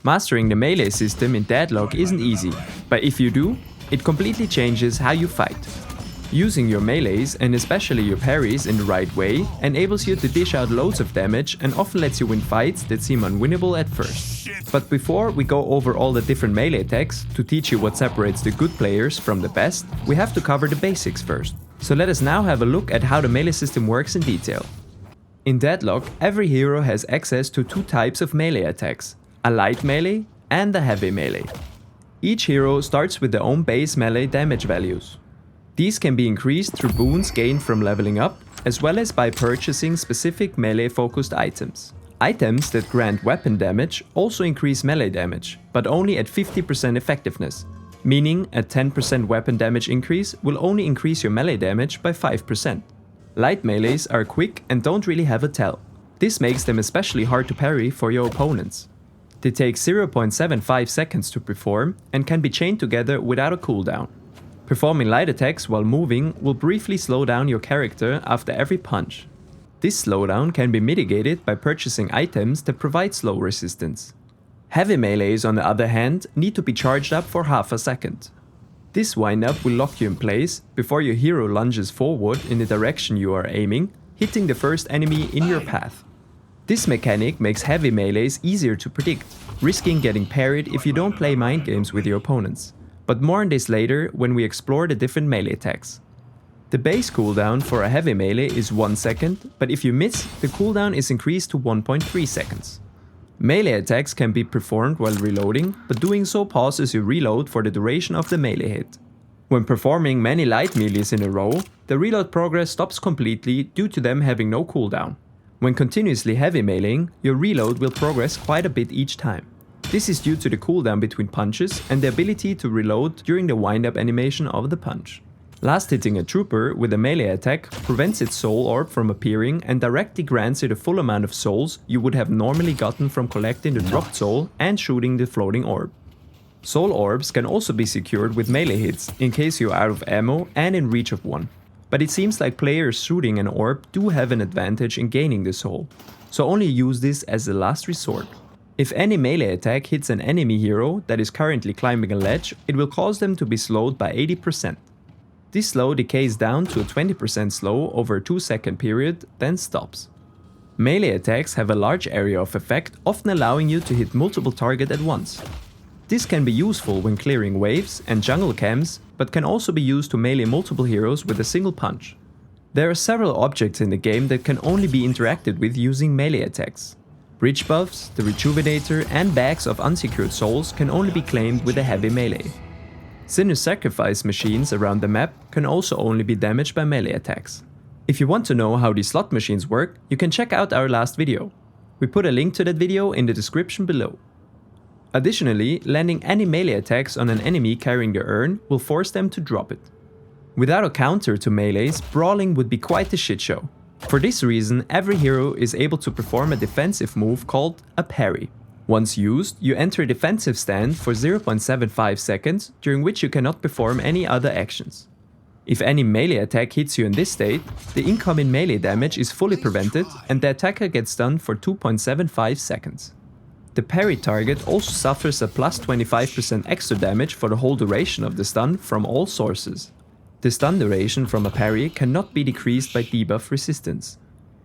Mastering the melee system in Deadlock isn't easy, but if you do, it completely changes how you fight. Using your melees, and especially your parries, in the right way enables you to dish out loads of damage and often lets you win fights that seem unwinnable at first. But before we go over all the different melee attacks to teach you what separates the good players from the best, we have to cover the basics first. So let us now have a look at how the melee system works in detail. In Deadlock, every hero has access to two types of melee attacks, a light melee and a heavy melee. Each hero starts with their own base melee damage values. These can be increased through boons gained from leveling up, as well as by purchasing specific melee-focused items. Items that grant weapon damage also increase melee damage, but only at 50% effectiveness, meaning a 10% weapon damage increase will only increase your melee damage by 5%. Light melees are quick and don't really have a tell. This makes them especially hard to parry for your opponents. They take 0.75 seconds to perform and can be chained together without a cooldown. Performing light attacks while moving will briefly slow down your character after every punch. This slowdown can be mitigated by purchasing items that provide slow resistance. Heavy melees, on the other hand, need to be charged up for half a second. This wind-up will lock you in place before your hero lunges forward in the direction you are aiming, hitting the first enemy in your path. This mechanic makes heavy melees easier to predict, risking getting parried if you don't play mind games with your opponents. But more on this later when we explore the different melee attacks. The base cooldown for a heavy melee is 1 second, but if you miss, the cooldown is increased to 1.3 seconds. Melee attacks can be performed while reloading, but doing so pauses your reload for the duration of the melee hit. When performing many light melees in a row, the reload progress stops completely due to them having no cooldown. When continuously heavy meleeing, your reload will progress quite a bit each time. This is due to the cooldown between punches and the ability to reload during the wind-up animation of the punch. Last hitting a trooper with a melee attack prevents its soul orb from appearing and directly grants it a full amount of souls you would have normally gotten from collecting the dropped soul and shooting the floating orb. Soul orbs can also be secured with melee hits in case you're out of ammo and in reach of one. But it seems like players shooting an orb do have an advantage in gaining the soul, so only use this as a last resort. If any melee attack hits an enemy hero that is currently climbing a ledge, it will cause them to be slowed by 80%. This slow decays down to a 20% slow over a 2-second period, then stops. Melee attacks have a large area of effect, often allowing you to hit multiple targets at once. This can be useful when clearing waves and jungle camps, but can also be used to melee multiple heroes with a single punch. There are several objects in the game that can only be interacted with using melee attacks. Bridge buffs, the Rejuvenator and bags of unsecured souls can only be claimed with a heavy melee. Sinner sacrifice machines around the map can also only be damaged by melee attacks. If you want to know how these slot machines work, you can check out our last video. We put a link to that video in the description below. Additionally, landing any melee attacks on an enemy carrying the urn will force them to drop it. Without a counter to melees, brawling would be quite a shit show. For this reason, every hero is able to perform a defensive move called a parry. Once used, you enter a defensive stand for 0.75 seconds, during which you cannot perform any other actions. If any melee attack hits you in this state, the incoming melee damage is fully prevented and the attacker gets stunned for 2.75 seconds. The parry target also suffers a plus 25% extra damage for the whole duration of the stun from all sources. The stun duration from a parry cannot be decreased by debuff resistance.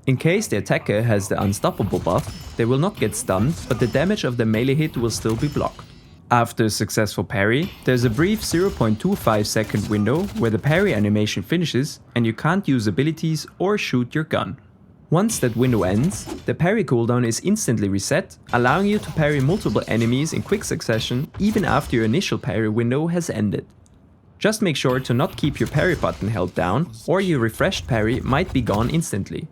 In case the attacker has the unstoppable buff, they will not get stunned, but the damage of the melee hit will still be blocked. After a successful parry, there's a brief 0.25 second window where the parry animation finishes and you can't use abilities or shoot your gun. Once that window ends, the parry cooldown is instantly reset, allowing you to parry multiple enemies in quick succession even after your initial parry window has ended. Just make sure to not keep your parry button held down, or your refreshed parry might be gone instantly.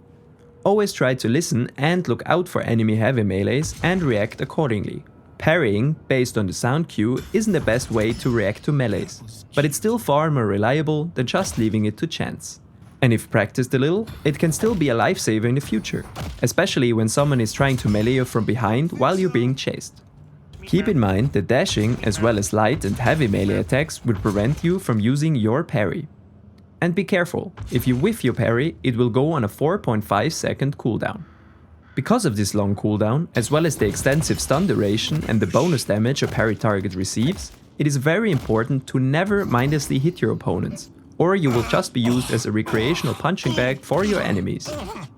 Always try to listen and look out for enemy heavy melees and react accordingly. Parrying, based on the sound cue, isn't the best way to react to melees, but it's still far more reliable than just leaving it to chance. And if practiced a little, it can still be a lifesaver in the future, especially when someone is trying to melee you from behind while you're being chased. Keep in mind that dashing as well as light and heavy melee attacks will prevent you from using your parry. And be careful, if you whiff your parry, it will go on a 4.5 second cooldown. Because of this long cooldown, as well as the extensive stun duration and the bonus damage a parry target receives, it is very important to never mindlessly hit your opponents, or you will just be used as a recreational punching bag for your enemies.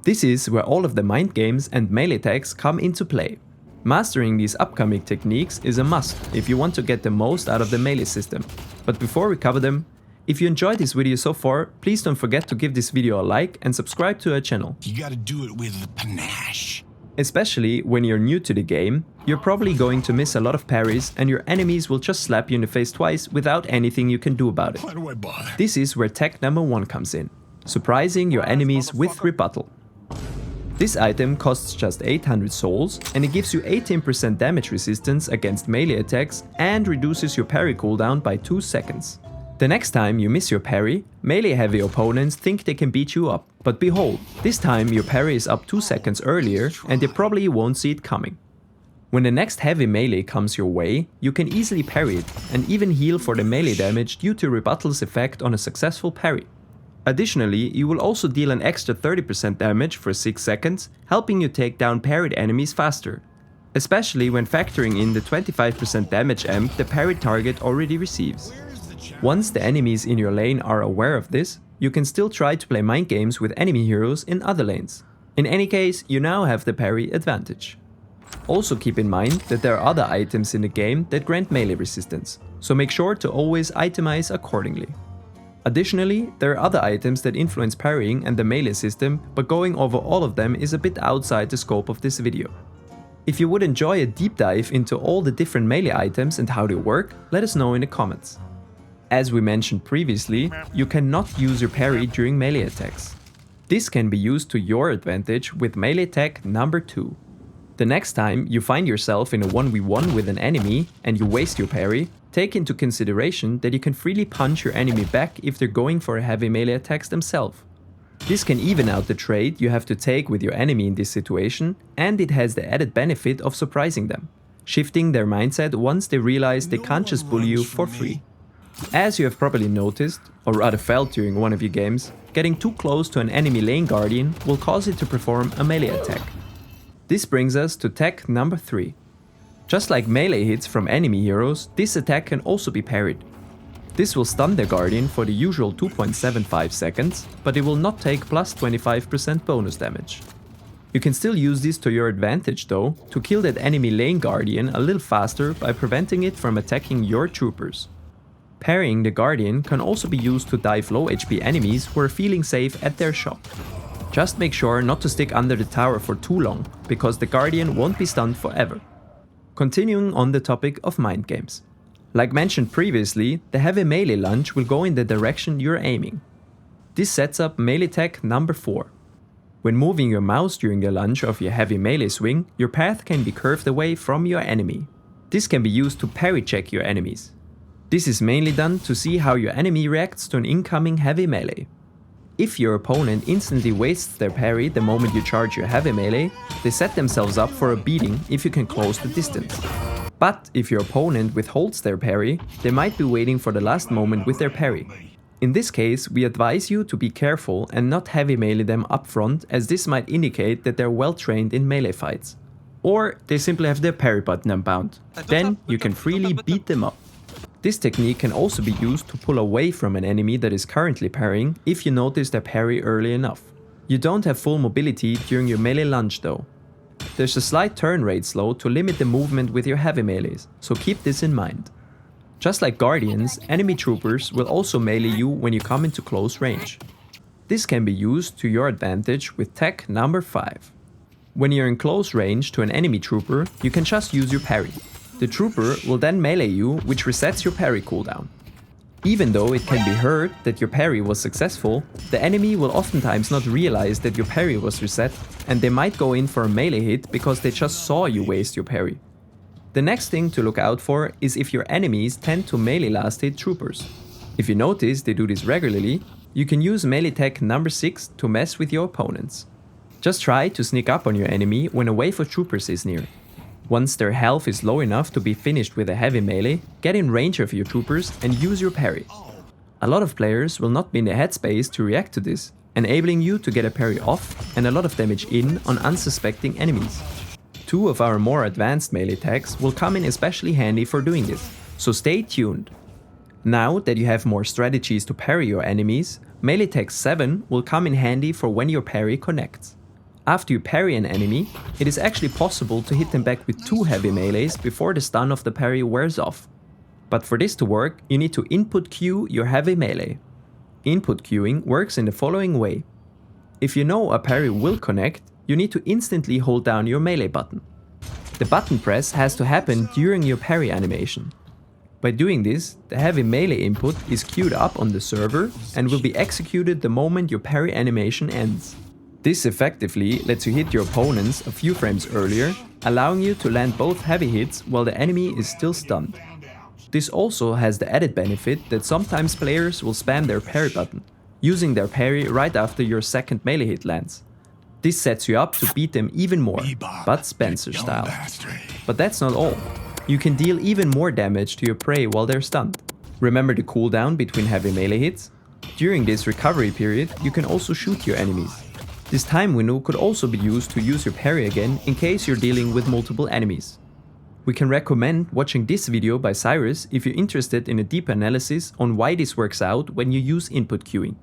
This is where all of the mind games and melee attacks come into play. Mastering these upcoming techniques is a must if you want to get the most out of the melee system. But before we cover them, if you enjoyed this video so far, please don't forget to give this video a like and subscribe to our channel. You gotta do it with panache. Especially when you're new to the game, you're probably going to miss a lot of parries and your enemies will just slap you in the face twice without anything you can do about it. Why do I bother? This is where tech number 1 comes in, surprising your enemies with Rebuttal. This item costs just 800 souls and it gives you 18% damage resistance against melee attacks and reduces your parry cooldown by 2 seconds. The next time you miss your parry, melee heavy opponents think they can beat you up, but behold, this time your parry is up 2 seconds earlier and they probably won't see it coming. When the next heavy melee comes your way, you can easily parry it and even heal for the melee damage due to Rebuttal's effect on a successful parry. Additionally, you will also deal an extra 30% damage for 6 seconds, helping you take down parried enemies faster, especially when factoring in the 25% damage amp the parried target already receives. Once the enemies in your lane are aware of this, you can still try to play mind games with enemy heroes in other lanes. In any case, you now have the parry advantage. Also keep in mind that there are other items in the game that grant melee resistance, so make sure to always itemize accordingly. Additionally, there are other items that influence parrying and the melee system, but going over all of them is a bit outside the scope of this video. If you would enjoy a deep dive into all the different melee items and how they work, let us know in the comments. As we mentioned previously, you cannot use your parry during melee attacks. This can be used to your advantage with melee tech number 2. The next time you find yourself in a 1v1 with an enemy and you waste your parry, take into consideration that you can freely punch your enemy back if they're going for a heavy melee attacks themselves. This can even out the trade you have to take with your enemy in this situation, and it has the added benefit of surprising them, shifting their mindset once they realize they can't just bully you for free. As you have probably noticed, or rather felt during one of your games, getting too close to an enemy lane guardian will cause it to perform a melee attack. This brings us to tech number 3. Just like melee hits from enemy heroes, this attack can also be parried. This will stun the guardian for the usual 2.75 seconds, but it will not take plus 25% bonus damage. You can still use this to your advantage though, to kill that enemy lane guardian a little faster by preventing it from attacking your troopers. Parrying the guardian can also be used to dive low HP enemies who are feeling safe at their shop. Just make sure not to stick under the tower for too long, because the guardian won't be stunned forever. Continuing on the topic of mind games. Like mentioned previously, the heavy melee lunge will go in the direction you're aiming. This sets up melee tech number 4. When moving your mouse during the lunge of your heavy melee swing, your path can be curved away from your enemy. This can be used to parry check your enemies. This is mainly done to see how your enemy reacts to an incoming heavy melee. If your opponent instantly wastes their parry the moment you charge your heavy melee, they set themselves up for a beating if you can close the distance. But if your opponent withholds their parry, they might be waiting for the last moment with their parry. In this case, we advise you to be careful and not heavy melee them up front, as this might indicate that they're well trained in melee fights. Or they simply have their parry button unbound. Then you can freely beat them up. This technique can also be used to pull away from an enemy that is currently parrying if you notice their parry early enough. You don't have full mobility during your melee lunge though. There's a slight turn rate slow to limit the movement with your heavy melees, so keep this in mind. Just like guardians, enemy troopers will also melee you when you come into close range. This can be used to your advantage with tech number 5. When you're in close range to an enemy trooper, you can just use your parry. The trooper will then melee you, which resets your parry cooldown. Even though it can be heard that your parry was successful, the enemy will oftentimes not realize that your parry was reset, and they might go in for a melee hit because they just saw you waste your parry. The next thing to look out for is if your enemies tend to melee last hit troopers. If you notice they do this regularly, you can use melee tech number 6 to mess with your opponents. Just try to sneak up on your enemy when a wave of troopers is near. Once their health is low enough to be finished with a heavy melee, get in range of your troopers and use your parry. A lot of players will not be in the headspace to react to this, enabling you to get a parry off and a lot of damage in on unsuspecting enemies. Two of our more advanced melee attacks will come in especially handy for doing this, so stay tuned. Now that you have more strategies to parry your enemies, melee attack 7 will come in handy for when your parry connects. After you parry an enemy, it is actually possible to hit them back with 2 heavy melees before the stun of the parry wears off. But for this to work, you need to input queue your heavy melee. Input queuing works in the following way. If you know a parry will connect, you need to instantly hold down your melee button. The button press has to happen during your parry animation. By doing this, the heavy melee input is queued up on the server and will be executed the moment your parry animation ends. This effectively lets you hit your opponents a few frames earlier, allowing you to land both heavy hits while the enemy is still stunned. This also has the added benefit that sometimes players will spam their parry button, using their parry right after your second melee hit lands. This sets you up to beat them even more, but Spencer style. But that's not all. You can deal even more damage to your prey while they're stunned. Remember the cooldown between heavy melee hits? During this recovery period, you can also shoot your enemies. This time window could also be used to use your parry again in case you're dealing with multiple enemies. We can recommend watching this video by Cyrus if you're interested in a deeper analysis on why this works out when you use input queuing.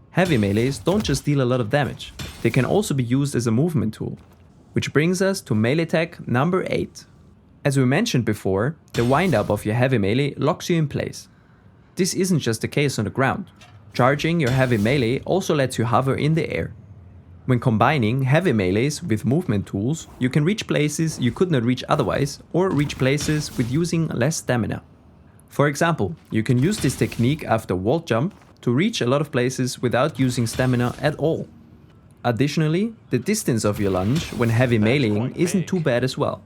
Heavy melees don't just deal a lot of damage, they can also be used as a movement tool. Which brings us to melee attack number 8. As we mentioned before, the wind up of your heavy melee locks you in place. This isn't just the case on the ground. Charging your heavy melee also lets you hover in the air. When combining heavy melees with movement tools, you can reach places you could not reach otherwise, or reach places with using less stamina. For example, you can use this technique after wall jump to reach a lot of places without using stamina at all. Additionally, the distance of your lunge when heavy meleeing isn't too bad as well.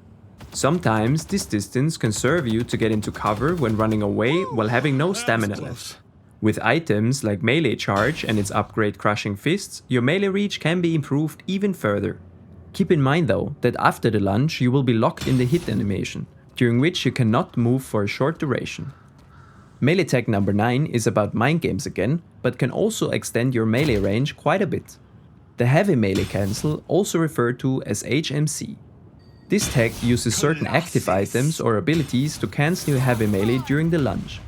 Sometimes this distance can serve you to get into cover when running away while having no stamina left. With items like melee charge and its upgrade crushing fists, your melee reach can be improved even further. Keep in mind though that after the lunge you will be locked in the hit animation, during which you cannot move for a short duration. Melee attack number 9 is about mind games again, but can also extend your melee range quite a bit. The heavy melee cancel, also referred to as HMC. This tech uses certain active items or abilities to cancel your heavy melee during the lunge.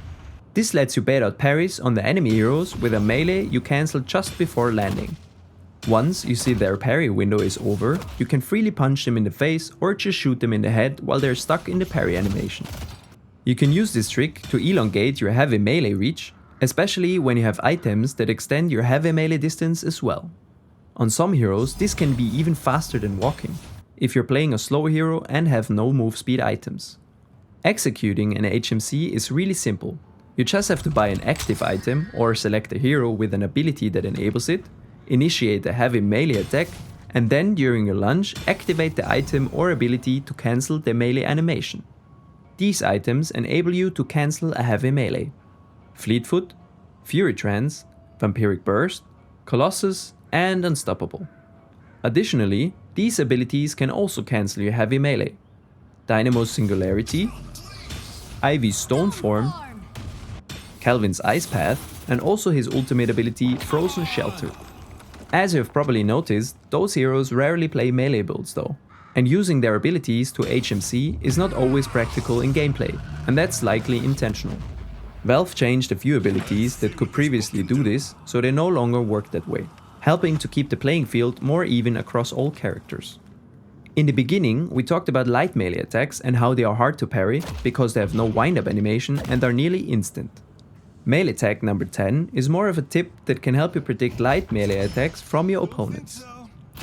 This lets you bait out parries on the enemy heroes with a melee you cancel just before landing. Once you see their parry window is over, you can freely punch them in the face or just shoot them in the head while they're stuck in the parry animation. You can use this trick to elongate your heavy melee reach, especially when you have items that extend your heavy melee distance as well. On some heroes this can be even faster than walking, if you're playing a slow hero and have no move speed items. Executing an HMC is really simple. You just have to buy an active item or select a hero with an ability that enables it, initiate a heavy melee attack, and then during your lunge activate the item or ability to cancel the melee animation. These items enable you to cancel a heavy melee. Fleetfoot, Fury Trance, Vampiric Burst, Colossus, and Unstoppable. Additionally, these abilities can also cancel your heavy melee. Dynamo's Singularity, Ivy's Stone Form, Calvin's Ice Path, and also his ultimate ability Frozen Shelter. As you have probably noticed, those heroes rarely play melee builds though, and using their abilities to HMC is not always practical in gameplay, and that's likely intentional. Valve changed a few abilities that could previously do this, so they no longer work that way, helping to keep the playing field more even across all characters. In the beginning, we talked about light melee attacks and how they are hard to parry because they have no wind-up animation and are nearly instant. Melee attack number 10 is more of a tip that can help you predict light melee attacks from your opponents.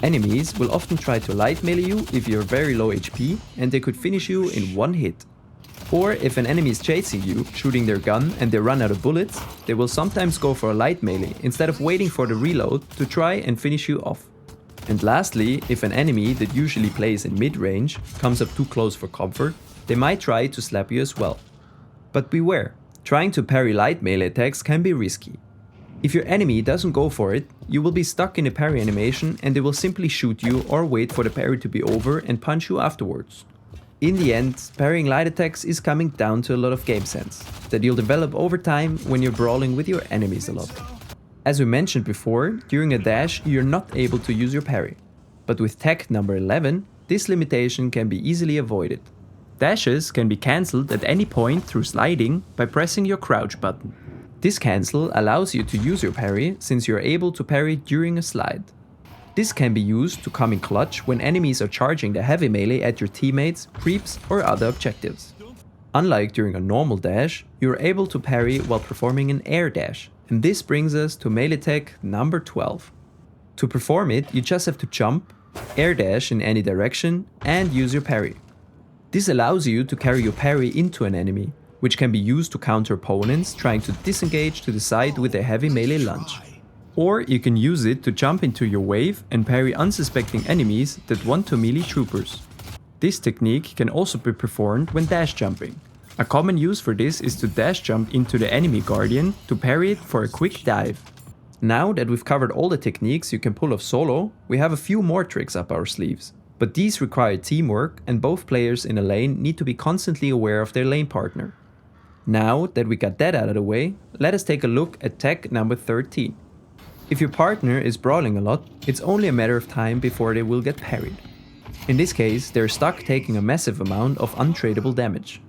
Enemies will often try to light melee you if you're very low HP and they could finish you in one hit. Or if an enemy is chasing you, shooting their gun and they run out of bullets, they will sometimes go for a light melee instead of waiting for the reload to try and finish you off. And lastly, if an enemy that usually plays in mid-range comes up too close for comfort, they might try to slap you as well. But beware, trying to parry light melee attacks can be risky. If your enemy doesn't go for it, you will be stuck in a parry animation and they will simply shoot you or wait for the parry to be over and punch you afterwards. In the end, parrying light attacks is coming down to a lot of game sense that you'll develop over time when you're brawling with your enemies a lot. As we mentioned before, during a dash you're not able to use your parry. But with tech number 11, this limitation can be easily avoided. Dashes can be cancelled at any point through sliding by pressing your crouch button. This cancel allows you to use your parry since you're able to parry during a slide. This can be used to come in clutch when enemies are charging the heavy melee at your teammates, creeps or other objectives. Unlike during a normal dash, you are able to parry while performing an air dash, and this brings us to melee tech number 12. To perform it, you just have to jump, air dash in any direction and use your parry. This allows you to carry your parry into an enemy, which can be used to counter opponents trying to disengage to the side with a heavy melee lunge. Or you can use it to jump into your wave and parry unsuspecting enemies that want to melee troopers. This technique can also be performed when dash jumping. A common use for this is to dash jump into the enemy guardian to parry it for a quick dive. Now that we've covered all the techniques you can pull off solo, we have a few more tricks up our sleeves. But these require teamwork and both players in a lane need to be constantly aware of their lane partner. Now that we got that out of the way, let us take a look at tech number 13. If your partner is brawling a lot, it's only a matter of time before they will get parried. In this case, they're stuck taking a massive amount of untradable damage.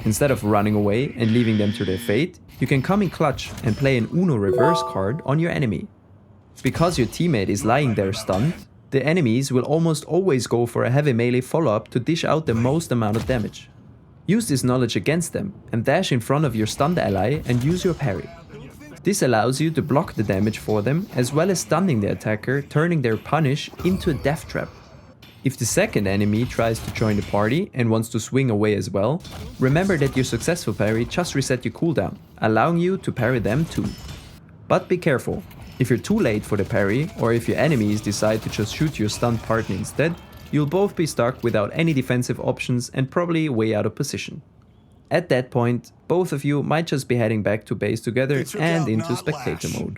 Instead of running away and leaving them to their fate, you can come in clutch and play an Uno reverse card on your enemy. Because your teammate is lying there stunned, the enemies will almost always go for a heavy melee follow-up to dish out the most amount of damage. Use this knowledge against them and dash in front of your stunned ally and use your parry. This allows you to block the damage for them as well as stunning the attacker, turning their punish into a death trap. If the second enemy tries to join the party and wants to swing away as well, remember that your successful parry just reset your cooldown, allowing you to parry them too. But be careful, if you're too late for the parry or if your enemies decide to just shoot your stunned partner instead, you'll both be stuck without any defensive options and probably way out of position. At that point, both of you might just be heading back to base together and into spectator mode.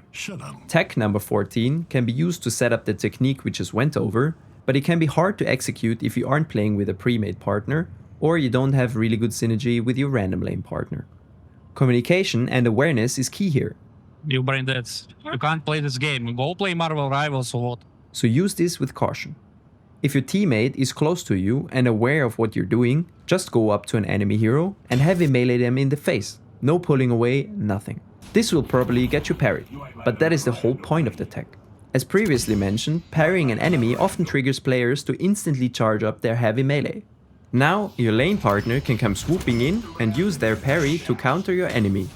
Tech number 14 can be used to set up the technique we just went over, but it can be hard to execute if you aren't playing with a pre-made partner or you don't have really good synergy with your random lane partner. Communication and awareness is key here. You brain dead. You can't play this game. Go play Marvel Rivals or what? So use this with caution. If your teammate is close to you and aware of what you're doing, just go up to an enemy hero and heavy melee them in the face. No pulling away, nothing. This will probably get you parried, but that is the whole point of the tech. As previously mentioned, parrying an enemy often triggers players to instantly charge up their heavy melee. Now, your lane partner can come swooping in and use their parry to counter your enemy.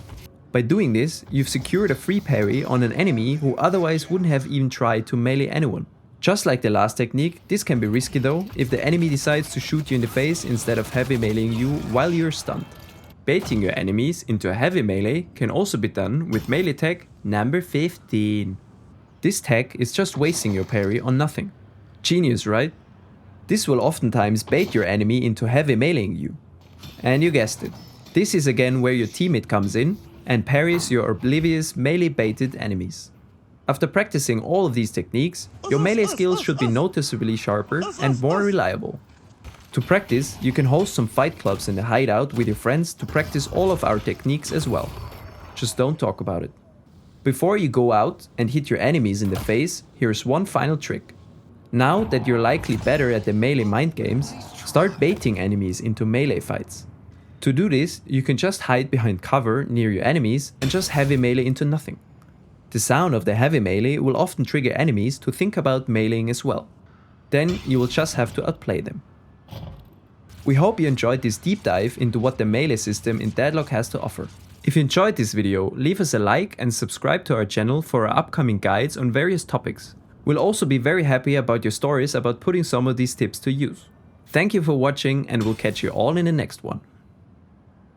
By doing this, you've secured a free parry on an enemy who otherwise wouldn't have even tried to melee anyone. Just like the last technique, this can be risky though if the enemy decides to shoot you in the face instead of heavy meleeing you while you're stunned. Baiting your enemies into a heavy melee can also be done with melee tech number 15. This tech is just wasting your parry on nothing. Genius, right? This will oftentimes bait your enemy into heavy meleeing you. And you guessed it. This is again where your teammate comes in and parries your oblivious melee baited enemies. After practicing all of these techniques, your melee skills should be noticeably sharper and more reliable. To practice, you can host some fight clubs in the hideout with your friends to practice all of our techniques as well. Just don't talk about it. Before you go out and hit your enemies in the face, here's one final trick. Now that you're likely better at the melee mind games, start baiting enemies into melee fights. To do this, you can just hide behind cover near your enemies and just heavy melee into nothing. The sound of the heavy melee will often trigger enemies to think about meleeing as well. Then you will just have to outplay them. We hope you enjoyed this deep dive into what the melee system in Deadlock has to offer. If you enjoyed this video, leave us a like and subscribe to our channel for our upcoming guides on various topics. We'll also be very happy about your stories about putting some of these tips to use. Thank you for watching and we'll catch you all in the next one.